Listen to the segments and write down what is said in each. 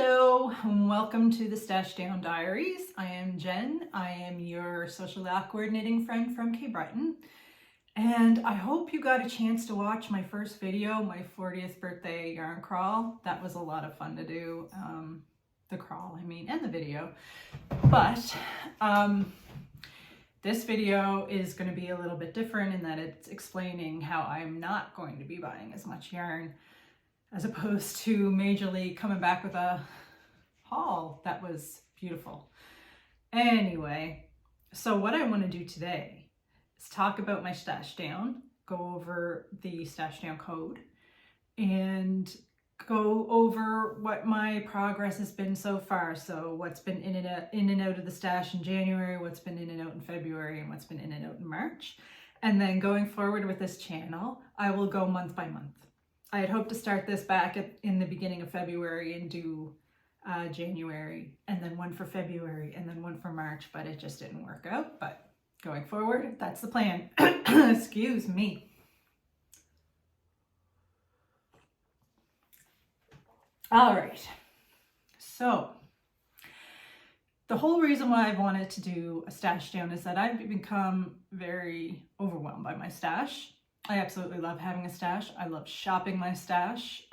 Hello, and welcome to the Stashdown Diaries. I am Jen. I am your socially awkward knitting friend from Cape Breton. And I hope you got a chance to watch my first video, my 40th birthday yarn crawl. That was a lot of fun to do. The crawl, I mean, and the video. But this video is going to be a little bit different in that it's explaining how I'm not going to be buying as much yarn, as opposed to majorly coming back with a haul that was beautiful. Anyway, so what I want to do today is talk about my Stashdown, go over the Stashdown code, and go over what my progress has been so far. So what's been in and out of the stash in January, what's been in and out in February, and what's been in and out in March. And then going forward with this channel, I will go month by month. I had hoped to start this back in the beginning of February and do January, and then one for February, and then one for March, but it just didn't work out. But going forward, that's the plan. Excuse me. All right, so the whole reason why I wanted to do a Stashdown is that I've become very overwhelmed by my stash. I absolutely love having a stash. I love shopping my stash.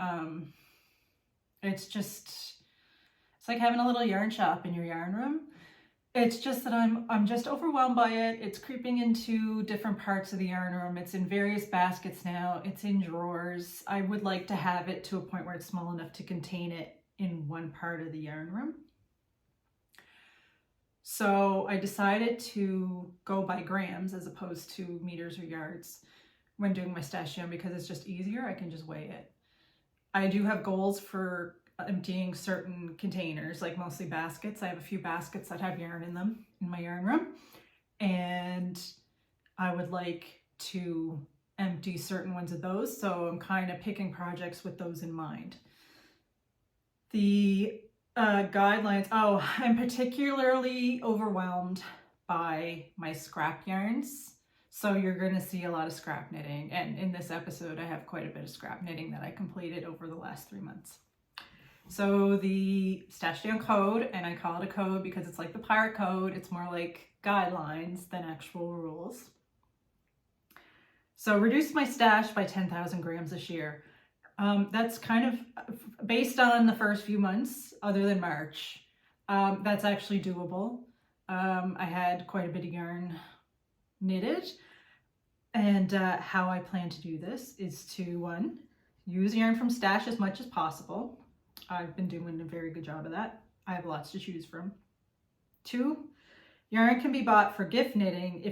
It's like having a little yarn shop in your yarn room. It's just that I'm just overwhelmed by it. It's creeping into different parts of the yarn room. It's in various baskets now. It's in drawers. I would like to have it to a point where it's small enough to contain it in one part of the yarn room. So I decided to go by grams as opposed to meters or yards when doing my Stashdown, because it's just easier. I can just weigh it. I do have goals for emptying certain containers, like mostly baskets. I have a few baskets that have yarn in them in my yarn room, and I would like to empty certain ones of those. So I'm kind of picking projects with those in mind. The guidelines, I'm particularly overwhelmed by my scrap yarns. So you're going to see a lot of scrap knitting, and in this episode I have quite a bit of scrap knitting that I completed over the last 3 months. So the Stashdown code, and I call it a code because it's like the pirate code, it's more like guidelines than actual rules. So reduce my stash by 10,000 grams this year. That's kind of based on the first few months, other than March. That's actually doable. I had quite a bit of yarn knitted, and how I plan to do this is to, one, use yarn from stash as much as possible. I've been doing a very good job of that. I have lots to choose from. 2, yarn can be bought for gift knitting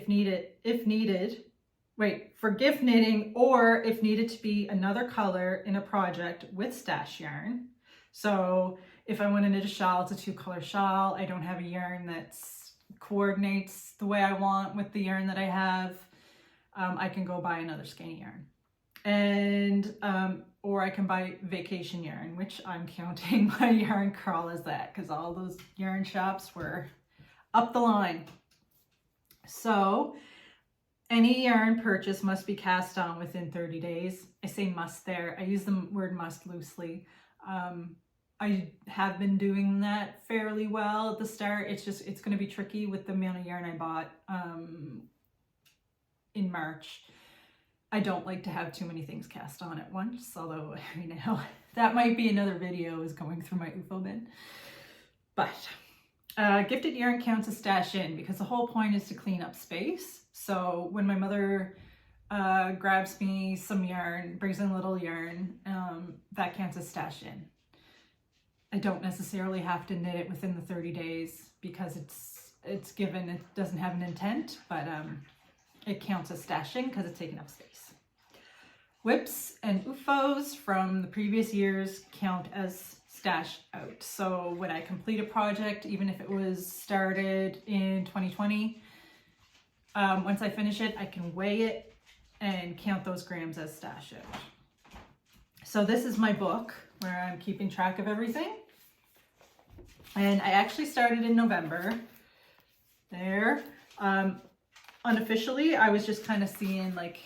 for gift knitting, or if needed to be another color in a project with stash yarn. So if I want to knit a shawl, it's a 2-color shawl. I don't have a yarn that's coordinates the way I want with the yarn that I have, I can go buy another skein yarn, and or I can buy vacation yarn, which I'm counting my yarn crawl as that, because all those yarn shops were up the line. So any yarn purchase must be cast on within 30 days. I say must there. I use the word must loosely. I have been doing that fairly well at the start. It's going to be tricky with the amount of yarn I bought in March. I don't like to have too many things cast on at once, although that might be another video, is going through my UFO bin. But gifted yarn counts as stash in, because the whole point is to clean up space. So when my mother grabs me some yarn, brings in a little yarn, that counts as stash in. I don't necessarily have to knit it within the 30 days because it's given, it doesn't have an intent, but it counts as stashing because it's taking up space. Whips and UFOs from the previous years count as stash out. So when I complete a project, even if it was started in 2020, once I finish it, I can weigh it and count those grams as stash out. So this is my book where I'm keeping track of everything. And I actually started in November. There. Unofficially, I was just kind of seeing like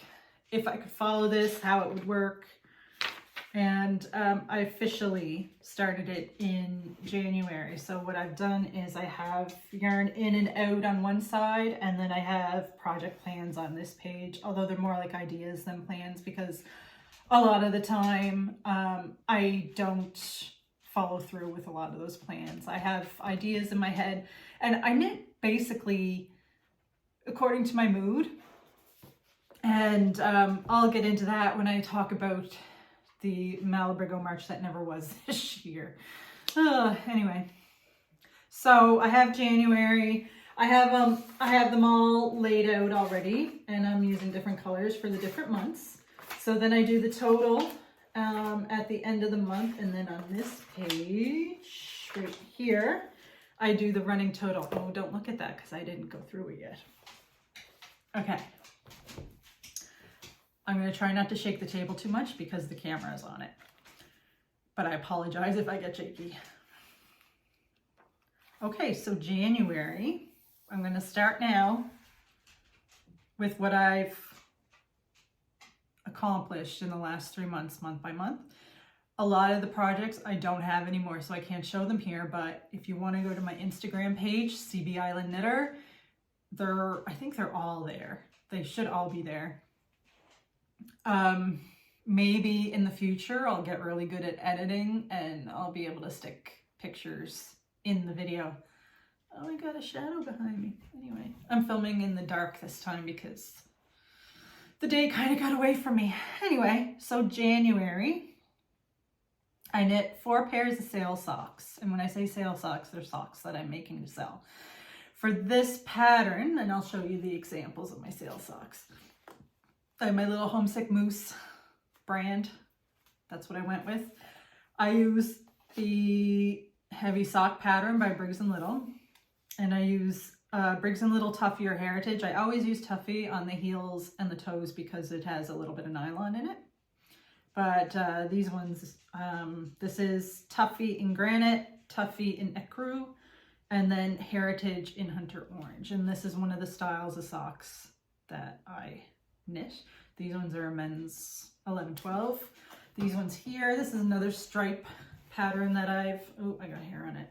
if I could follow this, how it would work. And I officially started it in January. So what I've done is I have yarn in and out on one side, and then I have project plans on this page, although they're more like ideas than plans, because a lot of the time I don't follow through with a lot of those plans. I have ideas in my head, and I knit basically according to my mood. And I'll get into that when I talk about the Malabrigo March that never was this year. Anyway, so I have January. I have them all laid out already, and I'm using different colors for the different months. So then I do the total at the end of the month, and then on this page right here, I do the running total. Oh, don't look at that because I didn't go through it yet. Okay. I'm going to try not to shake the table too much because the camera is on it. But I apologize if I get shaky. Okay, so January, I'm going to start now with what I've accomplished in the last 3 months, month by month. A lot of the projects I don't have anymore, so I can't show them here, but if you want to go to my Instagram page, CB Island Knitter, I think they're all there. They should all be there. Maybe in the future I'll get really good at editing and I'll be able to stick pictures in the video. Oh, I got a shadow behind me. Anyway, I'm filming in the dark this time because the day kind of got away from me. Anyway, so January, I knit 4 pairs of sale socks. And when I say sale socks, they're socks that I'm making to sell. For this pattern, and I'll show you the examples of my sale socks. I have my little Homesick Moose brand. That's what I went with. I use the Heavy Sock pattern by Briggs & Little. And I use Briggs & Little Tuffy or Heritage. I always use Tuffy on the heels and the toes because it has a little bit of nylon in it. But these ones, this is Tuffy in Granite, Tuffy in Ecru, and then Heritage in Hunter Orange. And this is one of the styles of socks that I knit. These ones are a men's 11-12. These ones here, this is another stripe pattern that I got hair on it,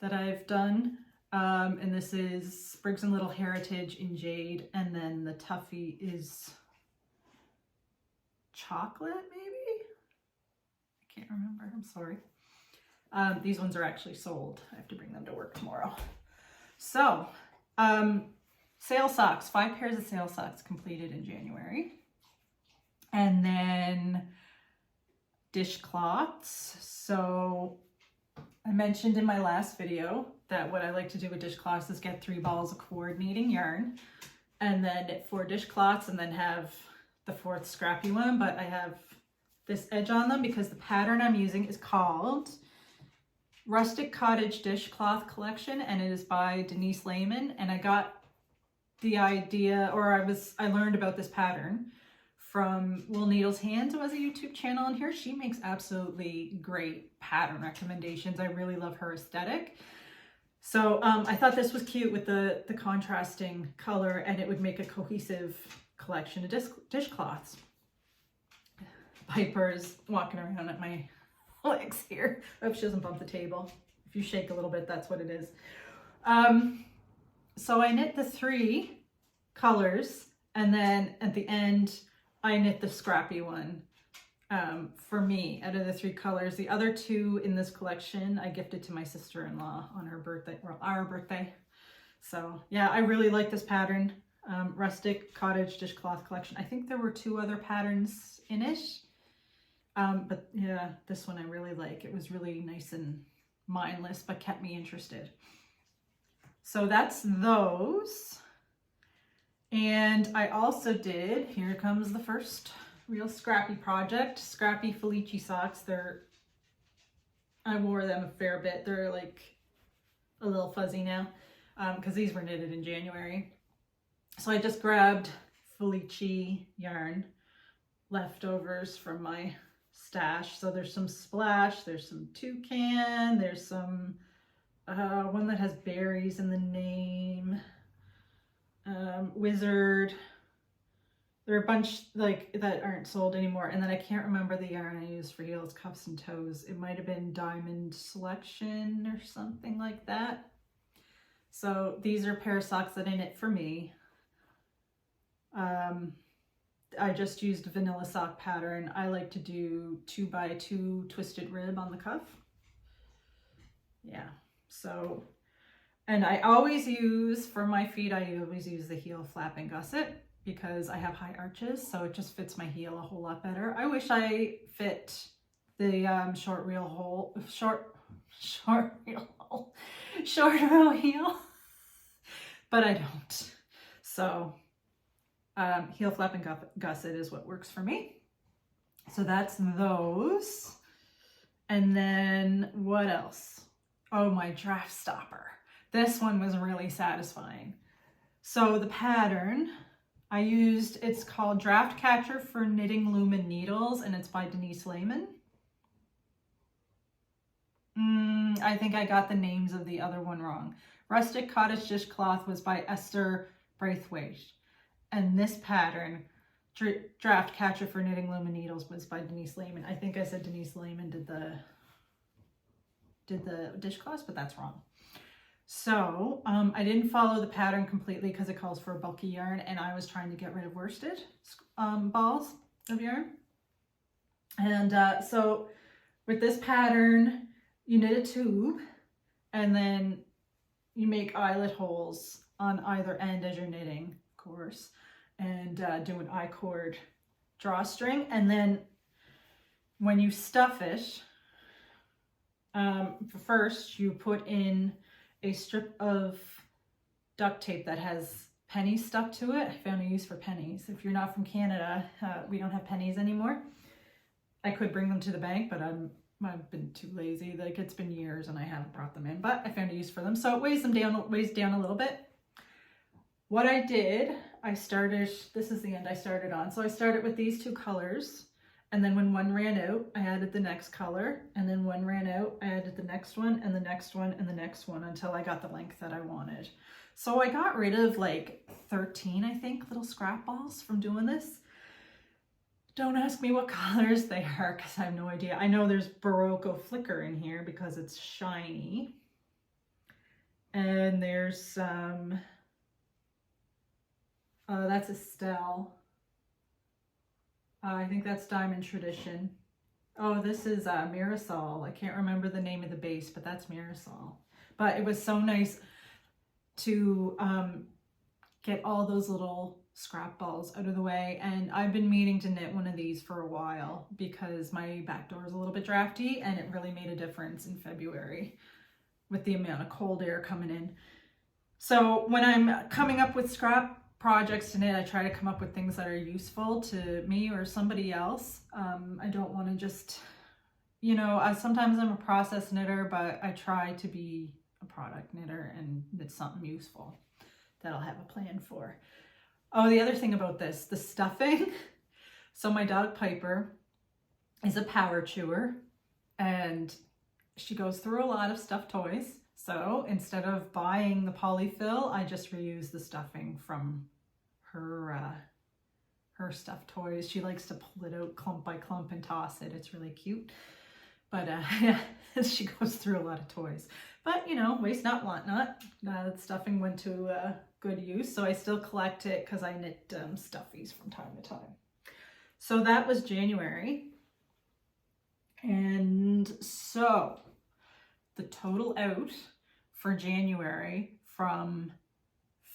that I've done. And this is Briggs & Little Heritage in Jade, and then the Tuffy is chocolate, maybe? I can't remember, I'm sorry. These ones are actually sold. I have to bring them to work tomorrow. So, sale socks, 5 pairs of sale socks completed in January. And then dishcloths. So I mentioned in my last video that what I like to do with dishcloths is get 3 balls of coordinating yarn and then knit 4 dishcloths and then have the 4th scrappy one, but I have this edge on them because the pattern I'm using is called Rustic Cottage Dishcloth Collection, and it is by Denise Lehman. And I got the idea, or I learned about this pattern from Wool Needles Hands. It was a YouTube channel, and here she makes absolutely great pattern recommendations. I really love her aesthetic. So I thought this was cute with the contrasting color, and it would make a cohesive collection of dishcloths. Piper's walking around at my legs here. I hope she doesn't bump the table. If you shake a little bit, that's what it is. So I knit the 3 colors, and then at the end, I knit the scrappy one for me out of the 3 colors. The other 2 in this collection I gifted to my sister-in-law on her birthday, or our birthday. So yeah, I really like this pattern. Rustic Cottage Dishcloth Collection. I think there were 2 other patterns in it. But yeah, this one I really like. It was really nice and mindless, but kept me interested. So that's those. And I also did, here comes the first real scrappy project, Scrappy Felici socks. I wore them a fair bit. They're like a little fuzzy now because these were knitted in January. So I just grabbed Felici yarn, leftovers from my stash. So there's some Splash, there's some Toucan, there's some, one that has berries in the name. Wizard, There are a bunch like that aren't sold anymore. And then I can't remember the yarn I used for heels, cuffs, and toes. It might have been Diamond Selection or something like that. So these are a pair of socks that I knit for me. I just used vanilla sock pattern. I like to do 2x2 twisted rib on the cuff. Yeah, so, and I always use, for my feet, I always use the heel flap and gusset because I have high arches, so it just fits my heel a whole lot better. I wish I fit the short rail heel, but I don't. So heel flap and gusset is what works for me. So that's those. And then what else? Oh, my draft stopper. This one was really satisfying. So the pattern I used, it's called Draft Catcher for Knitting Lumen Needles, and it's by Denise Lehman. I think I got the names of the other one wrong. Rustic Cottage Dishcloth was by Esther Braithwaite. And this pattern, Draft Catcher for Knitting Lumen Needles, was by Denise Lehman. I think I said Denise Lehman did the dishcloths, but that's wrong. So I didn't follow the pattern completely because it calls for a bulky yarn, and I was trying to get rid of worsted balls of yarn. And so with this pattern, you knit a tube, and then you make eyelet holes on either end as you're knitting, of course, and do an I-cord drawstring. And then when you stuff it, first you put in a strip of duct tape that has pennies stuck to it. I found a use for pennies. If you're not from Canada, we don't have pennies anymore. I could bring them to the bank, but I've been too lazy. Like, it's been years and I haven't brought them in, but I found a use for them. So it weighs down a little bit. What I did, this is the end I started on. So I started with these two colors, and then when one ran out, I added the next color, and then one ran out, I added the next one, and the next one, and the next one, until I got the length that I wanted. So I got rid of like 13, I think, little scrap balls from doing this. Don't ask me what colors they are, because I have no idea. I know there's Barocco Flicker in here because it's shiny. And there's some, that's Estelle. I think that's Diamond Tradition. Oh, this is Mirasol. I can't remember the name of the base, but that's Mirasol. But it was so nice to get all those little scrap balls out of the way. And I've been meaning to knit one of these for a while because my back door is a little bit drafty, and it really made a difference in February with the amount of cold air coming in. So when I'm coming up with scrap projects to knit, I try to come up with things that are useful to me or somebody else. I don't want to just, sometimes I'm a process knitter, but I try to be a product knitter and knit something useful that I'll have a plan for. Oh, the other thing about this, the stuffing. So my dog Piper is a power chewer, and she goes through a lot of stuffed toys. So instead of buying the polyfill, I just reuse the stuffing from her stuffed toys. She likes to pull it out clump by clump and toss it. It's really cute. But yeah, she goes through a lot of toys. But waste not, want not. That stuffing went to good use, so I still collect it because I knit stuffies from time to time. So that was January. And so the total out for January, from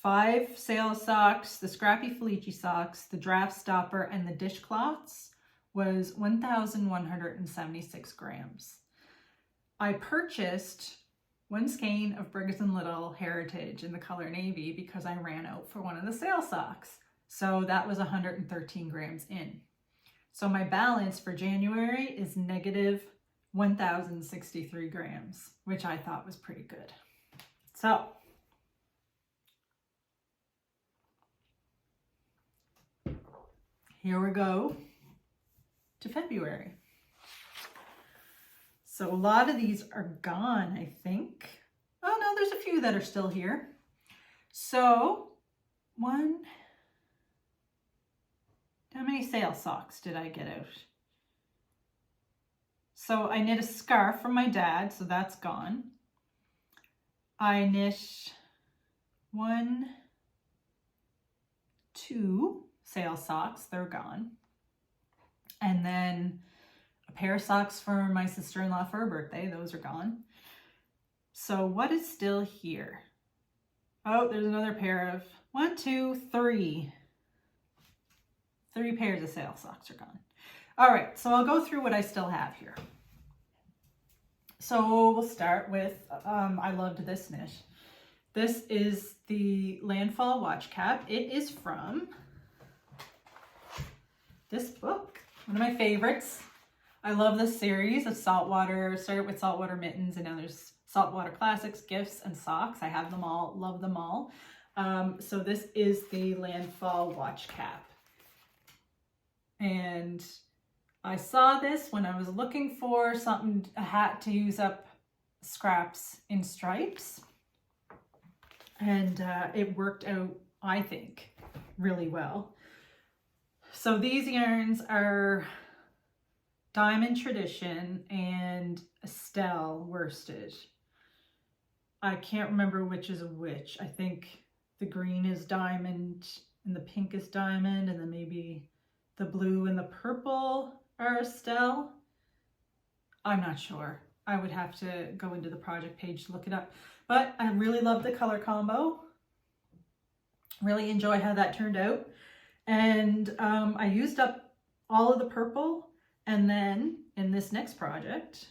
5 sale socks, the Scrappy Felici socks, the draft stopper, and the dishcloths, was 1,176 grams. I purchased 1 skein of Briggs & Little Heritage in the color navy because I ran out for one of the sale socks. So that was 113 grams in. So my balance for January is negative 1,063 grams, which I thought was pretty good. So here we go to February. So a lot of these are gone, I think. Oh no, there's a few that are still here. So 1, How many sale socks did I get out? So I knit a scarf from my dad, so that's gone. I knit 1, 2 sale socks, they're gone. And then a pair of socks for my sister-in-law for her birthday, those are gone. So what is still here? Oh, there's another pair of 1, 2, 3. 3 pairs of sale socks are gone. All right, so I'll go through what I still have here. So we'll start with, I loved this knit. This is the Landfall Watch Cap. It is from this book, one of my favorites. I love this series of saltwater, started with saltwater mittens, and now there's saltwater classics, gifts, and socks. I have them all, love them all. So this is the Landfall Watch Cap. And I saw this when I was looking for something, a hat to use up scraps in stripes. And it worked out, I think, really well. So these yarns are Diamond Tradition and Estelle worsted. I can't remember which is which. I think the green is diamond and the pink is diamond, and then maybe the blue and the purple are Estelle. I'm not sure. I would have to go into the project page to look it up. But I really love the color combo. Really enjoy how that turned out. And I used up all of the purple. And then in this next project,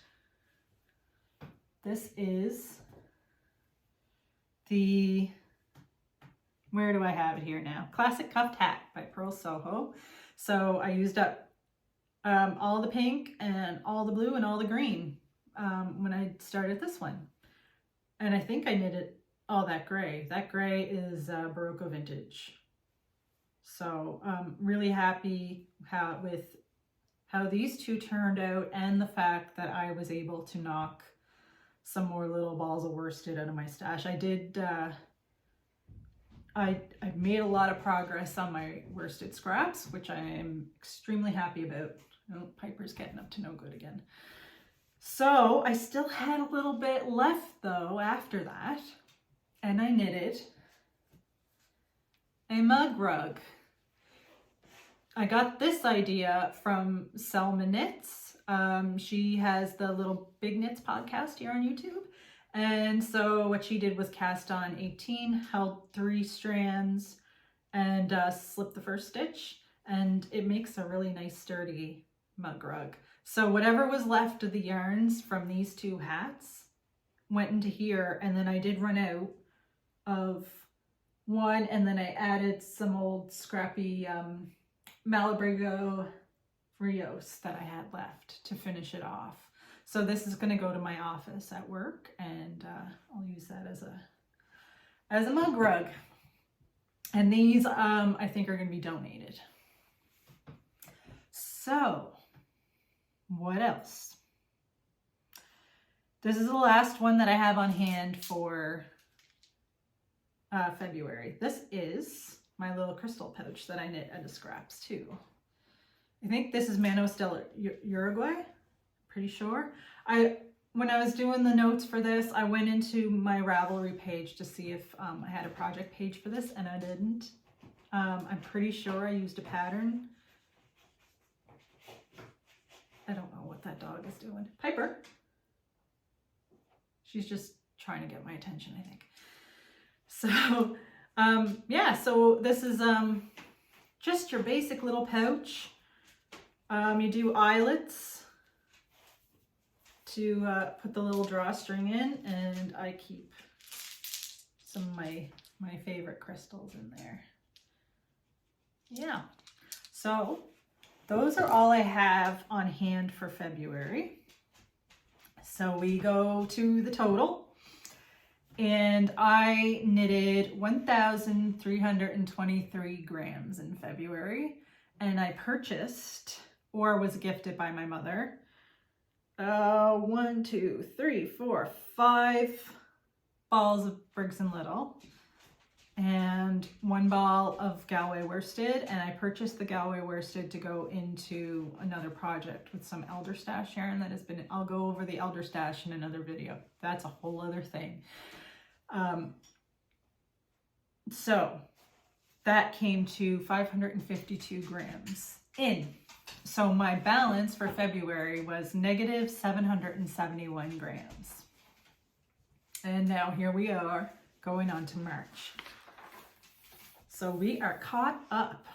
this is the, where do I have it here now? Classic Cuffed Hat by Pearl Soho. So I used up all the pink and all the blue and all the green when I started this one. And I think I knitted all that gray. That gray is Barocco Vintage. So really happy with how these two turned out, and the fact that I was able to knock some more little balls of worsted out of my stash. I did, I made a lot of progress on my worsted scraps, which I am extremely happy about. Oh, Piper's getting up to no good again. So I still had a little bit left though after that, and I knitted a mug rug. I got this idea from Selma Knits. She has the Little Big Knits podcast here on YouTube. And so what she did was cast on 18, held 3 strands, and slipped the first stitch. And it makes a really nice sturdy mug rug. So whatever was left of the yarns from these 2 hats went into here. And then I did run out of one, and then I added some old scrappy Malabrigo Rios that I had left to finish it off. So this is going to go to my office at work, and I'll use that as a mug rug. And these I think are going to be donated. So what else? This is the last one that I have on hand for February. This is my little crystal pouch that I knit out of scraps too. I think this is Mano Stella Uruguay, pretty sure. When I was doing the notes for this, I went into my Ravelry page to see if I had a project page for this, and I didn't. I'm pretty sure I used a pattern. I don't know what that dog is doing. Piper. She's just trying to get my attention, I think. So, yeah, so this is just your basic little pouch. You do eyelets to put the little drawstring in, and I keep some of my favorite crystals in there. Yeah, so those are all I have on hand for February. So we go to the total. And I knitted 1,323 grams in February, and I purchased, or was gifted by my mother, 1, 2, 3, 4, 5 balls of Briggs & Little. and 1 ball of Galway worsted, and I purchased the Galway worsted to go into another project with some elder stash yarn that has been, I'll go over the elder stash in another video. That's a whole other thing. So that came to 552 grams in. So my balance for February was negative 771 grams. And now here we are going on to March. So we are caught up.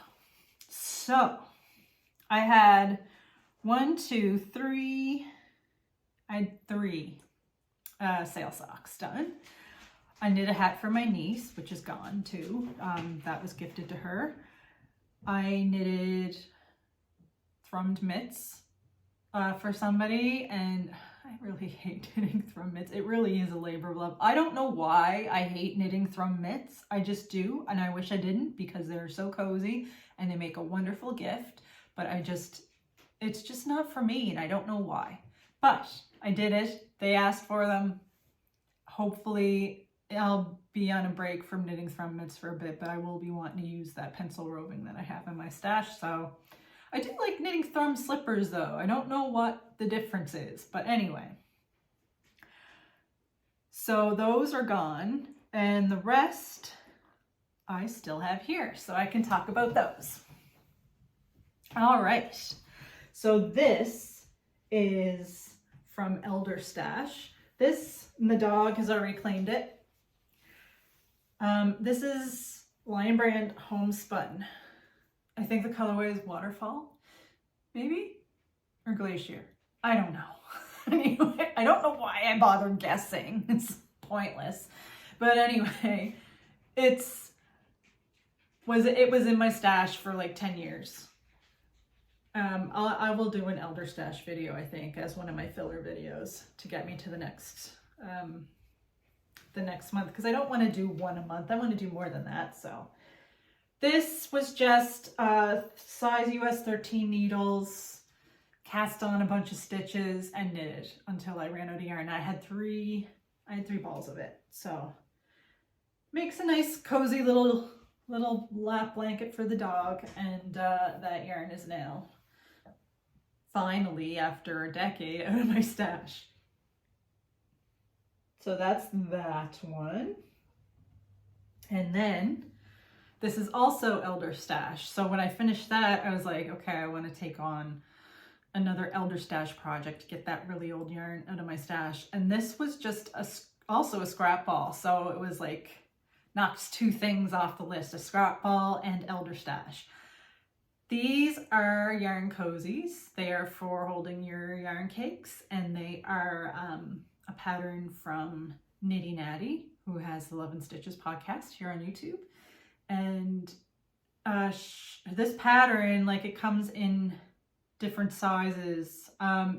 So I had three sale socks done. I knit a hat for my niece, which is gone too. That was gifted to her. I knitted thrummed mitts for somebody, and I really hate knitting thrum mitts. It really is a labor of love. I don't know why I hate knitting thrum mitts. I just do, and I wish I didn't, because they're so cozy and they make a wonderful gift, but it's just not for me, and I don't know why. But I did it. They asked for them. Hopefully I'll be on a break from knitting thrum mitts for a bit, but I will be wanting to use that pencil roving that I have in my stash. So I do like knitting thrum slippers though. I don't know what the difference is, but anyway. So those are gone, and the rest I still have here, so I can talk about those. All right, so this is from Elder Stash. This, the dog has already claimed it. This is Lion Brand Homespun. I think the colorway is Waterfall, maybe? Or Glacier. I don't know. Anyway, I don't know why I bothered guessing. It's pointless. But anyway, it was in my stash for like 10 years. I will do an Elder Stash video, I think, as one of my filler videos to get me to the next month, because I don't want to do one a month. I want to do more than that. So this was just size US 13 needles, cast on a bunch of stitches, and knitted until I ran out of yarn. I had three balls of it. So makes a nice cozy little lap blanket for the dog, and that yarn is now finally, after a decade, out of my stash. So that's that one. And then this is also Elder Stash. So when I finished that, I was like, okay, I want to take on another Elder Stash project to get that really old yarn out of my stash. And this was just also a scrap ball. So it was like, knocks 2 things off the list, a scrap ball and Elder Stash. These are yarn cozies. They are for holding your yarn cakes, and they are a pattern from Nitty Natty, who has the Love and Stitches podcast here on YouTube. And this pattern, like, it comes in different sizes.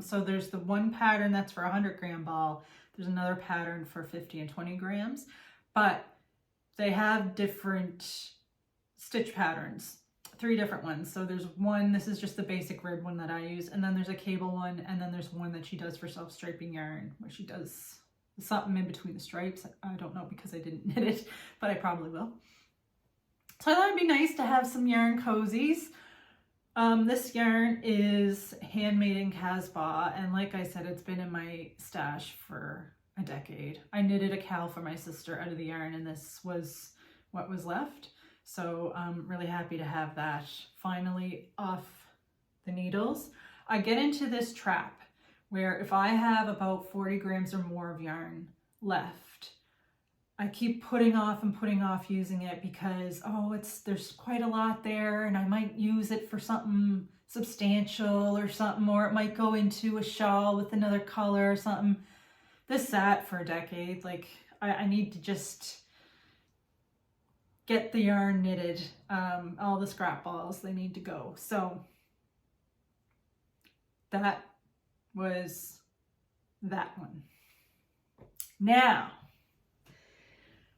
So there's the one pattern that's for a 100-gram ball. There's another pattern for 50 and 20 grams, but they have different stitch patterns, 3 different ones. So there's one, this is just the basic rib one that I use, and then there's a cable one, and then there's one that she does for self-striping yarn, where she does something in between the stripes. I don't know because I didn't knit it, but I probably will. So I thought it'd be nice to have some yarn cozies. This yarn is handmade in Casbah, and like I said, it's been in my stash for a decade. I knitted a cowl for my sister out of the yarn, and this was what was left. So I'm really happy to have that finally off the needles. I get into this trap where if I have about 40 grams or more of yarn left, I keep putting off using it because, oh, there's quite a lot there, and I might use it for something substantial or something, or it might go into a shawl with another color or something. This sat for a decade. Like, I need to just get the yarn knitted. All the scrap balls, they need to go. So that was that one. Now,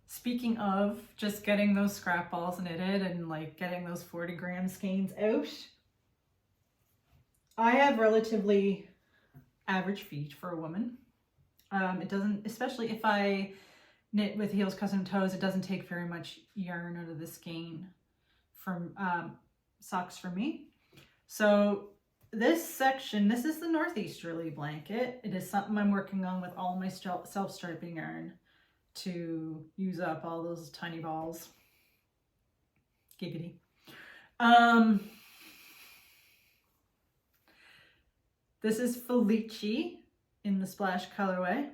speaking of just getting those scrap balls knitted and like getting those 40-gram skeins out, I have relatively average feet for a woman. It doesn't, especially if I knit with heels, custom toes, it doesn't take very much yarn out of the skein from socks for me. So this section, this is the northeasterly blanket. It is something I'm working on with all my self-striping yarn to use up all those tiny balls. Giggity. This is Felici in the Splash colorway.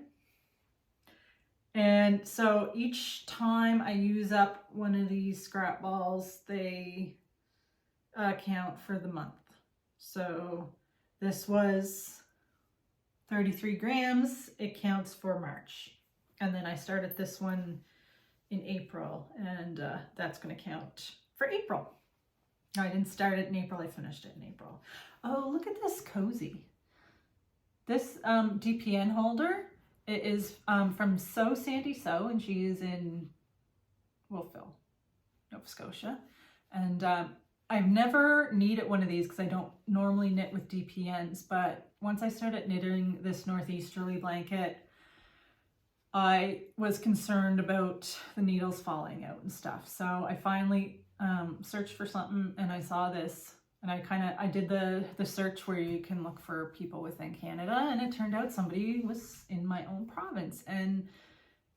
And so each time I use up one of these scrap balls, they count for the month. So this was 33 grams. It counts for March. And then I started this one in April, and that's going to count for April. No, I didn't start it in April. I finished it in April. Oh, look at this cozy. This DPN holder, it is from Sew Sandy Sew, and she is in Wolfville, Nova Scotia. And I've never needed one of these because I don't normally knit with DPNs, but once I started knitting this northeasterly blanket, I was concerned about the needles falling out and stuff. So I finally searched for something, and I saw this, and I did the search where you can look for people within Canada, and it turned out somebody was in my own province, and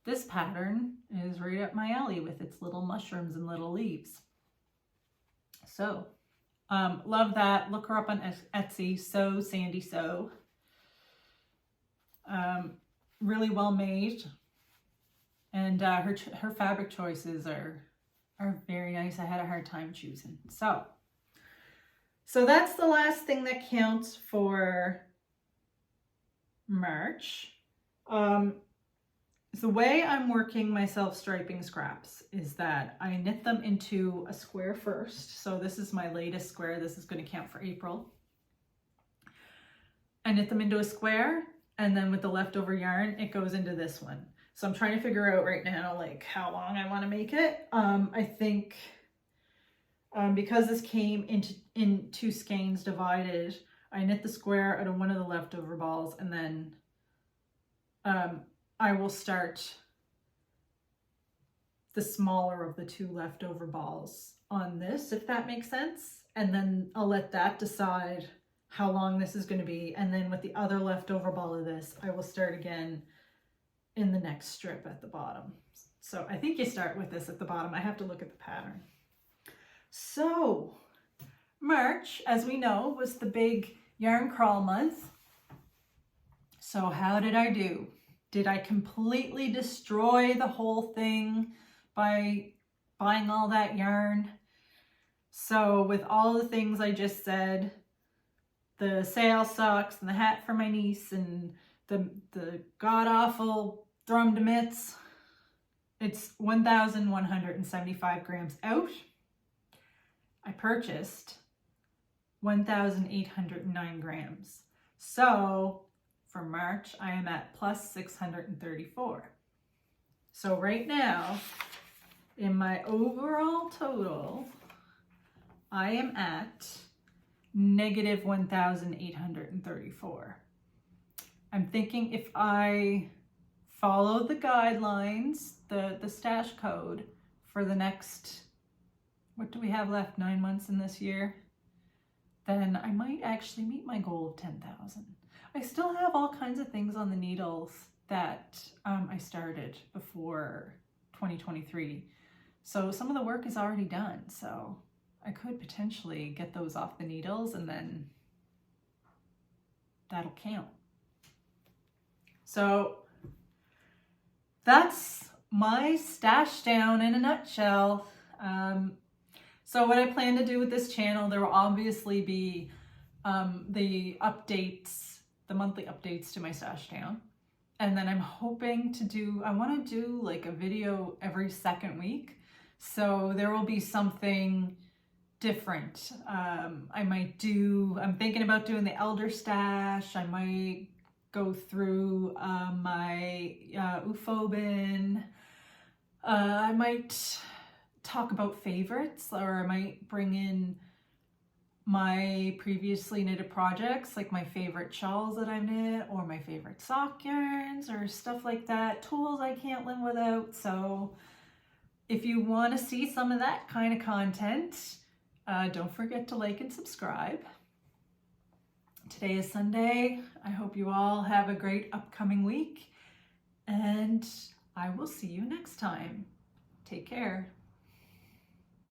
this pattern is right up my alley with its little mushrooms and little leaves. So love that. Look her up on Etsy, Sew Sandy Sew. Really well made, and her fabric choices are very nice. I had a hard time choosing. So that's the last thing that counts for March. The way I'm working my self-striping scraps is that I knit them into a square first. So this is my latest square. This is going to count for April. I knit them into a square, and then with the leftover yarn, it goes into this one. So I'm trying to figure out right now, like, how long I want to make it. I think because this came in two skeins divided, I knit the square out of one of the leftover balls, and then I will start the smaller of the two leftover balls on this, if that makes sense. And then I'll let that decide how long this is going to be. And then with the other leftover ball of this, I will start again in the next strip at the bottom. So I think you start with this at the bottom. I have to look at the pattern. So March, as we know, was the big yarn crawl month. So how did I do? Did I completely destroy the whole thing by buying all that yarn? So with all the things I just said, the sale socks and the hat for my niece and the god-awful thrummed mitts, it's 1,175 grams out. I purchased 1,809 grams. So for March, I am at plus 634. So right now, in my overall total, I am at negative 1,834. I'm thinking if I follow the guidelines, the stash code for the next, what do we have left, 9 months in this year? Then I might actually meet my goal of 10,000. I still have all kinds of things on the needles that I started before 2023. So some of the work is already done. So I could potentially get those off the needles, and then that'll count. So that's my stash down in a nutshell. So what I plan to do with this channel, there will obviously be the updates, the monthly updates to my stash down. And then I'm hoping to do, I want to do like a video every second week. So there will be something different. I'm thinking about doing the elder stash. I might go through my UFO bin. I might talk about favorites, or I might bring in my previously knitted projects, like my favorite shawls that I've knit, or my favorite sock yarns, or stuff like that. Tools I can't live without. So if you want to see some of that kind of content, don't forget to like and subscribe. Today is Sunday. I hope you all have a great upcoming week, and I will see you next time. Take care.